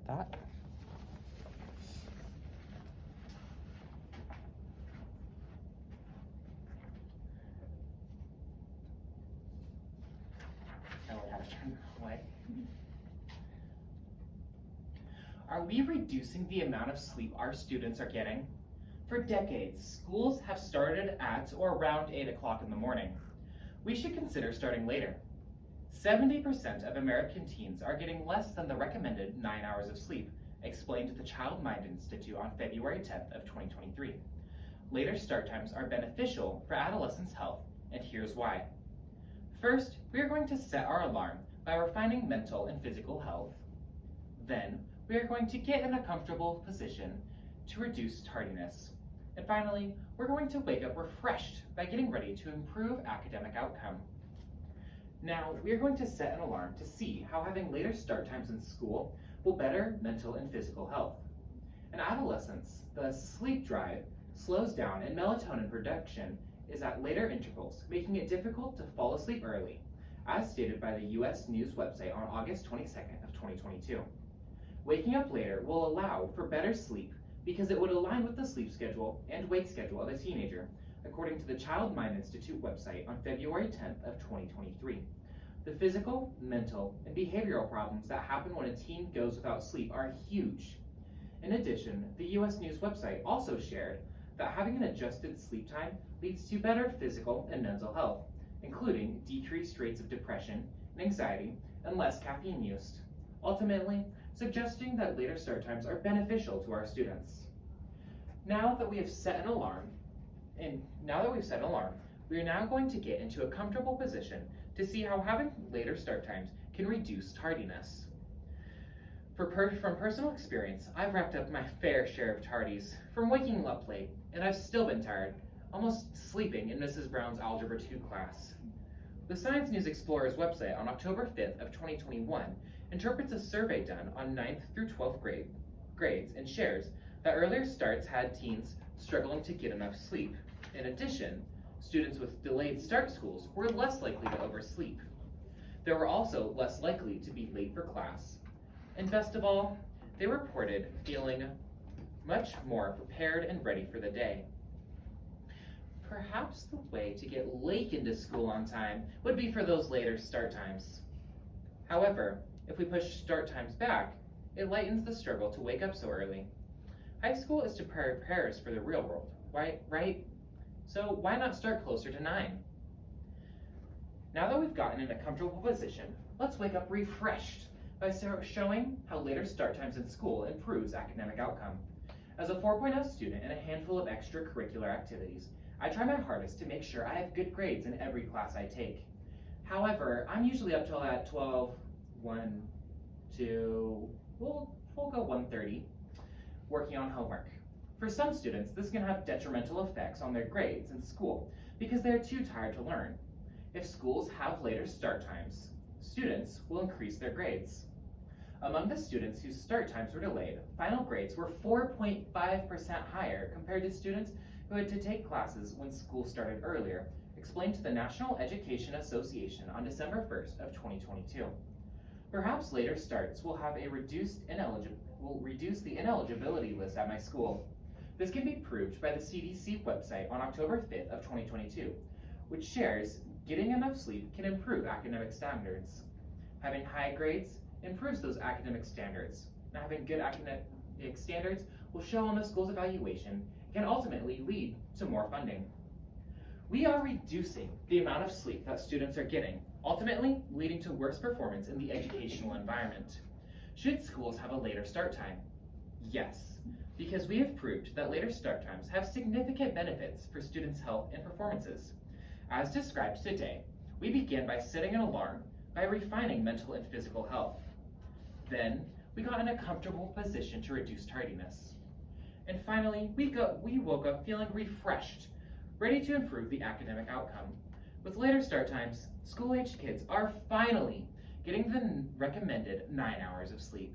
that. Are we reducing the amount of sleep our students are getting? For decades, schools have started at or around 8 o'clock in the morning. We should consider starting later. 70% of American teens are getting less than the recommended 9 hours of sleep, explained the Child Mind Institute on February 10th of 2023. Later start times are beneficial for adolescents' health, and here's why. First, we are going to set our alarm by refining mental and physical health. Then, we are going to get in a comfortable position to reduce tardiness. And finally, we're going to wake up refreshed by getting ready to improve academic outcome. Now, we are going to set an alarm to see how having later start times in school will better mental and physical health. In adolescence, the sleep drive slows down and melatonin production is at later intervals, making it difficult to fall asleep early, as stated by the U.S. News website on August 22nd of 2022. Waking up later will allow for better sleep because it would align with the sleep schedule and wake schedule of a teenager, according to the Child Mind Institute website on February 10th of 2023. The physical, mental, and behavioral problems that happen when a teen goes without sleep are huge. In addition, the U.S. News website also shared that having an adjusted sleep time leads to better physical and mental health, including decreased rates of depression and anxiety and less caffeine use, ultimately suggesting that later start times are beneficial to our students. Now that we have set an alarm, we are now going to get into a comfortable position to see how having later start times can reduce tardiness. From personal experience, I've racked up my fair share of tardies from waking up late, and I've still been tired, almost sleeping in Mrs. Brown's Algebra 2 class. The Science News Explorer's website on October 5th of 2021 interprets a survey done on 9th through 12th grades and shares that earlier starts had teens struggling to get enough sleep. In addition, students with delayed start schools were less likely to oversleep. They were also less likely to be late for class. And best of all, they reported feeling much more prepared and ready for the day. Perhaps the way to get late into school on time would be for those later start times. However, if we push start times back, it lightens the struggle to wake up so early. High school is to prepare us for the real world, right? So why not start closer to 9? Now that we've gotten in a comfortable position, let's wake up refreshed by showing how later start times in school improves academic outcome. As a 4.0 student in a handful of extracurricular activities, I try my hardest to make sure I have good grades in every class I take. However, I'm usually up till at 12, 1, 2, we'll go 1:30, working on homework. For some students, this can have detrimental effects on their grades in school because they are too tired to learn. If schools have later start times, students will increase their grades. Among the students whose start times were delayed, final grades were 4.5% higher compared to students who had to take classes when school started earlier, explained to the National Education Association on December 1st of 2022. Perhaps later starts will reduce the ineligibility list at my school. This can be proved by the CDC website on October 5th of 2022, which shares getting enough sleep can improve academic standards. Having high grades improves those academic standards. Now, having good academic standards will show on the school's evaluation and can ultimately lead to more funding. We are reducing the amount of sleep that students are getting, ultimately leading to worse performance in the educational environment. Should schools have a later start time? Yes, because we have proved that later start times have significant benefits for students' health and performances. As described today, we began by setting an alarm by refining mental and physical health. Then, we got in a comfortable position to reduce tardiness. And finally, we woke up feeling refreshed, ready to improve the academic outcome. With later start times, school-aged kids are finally getting the recommended 9 hours of sleep.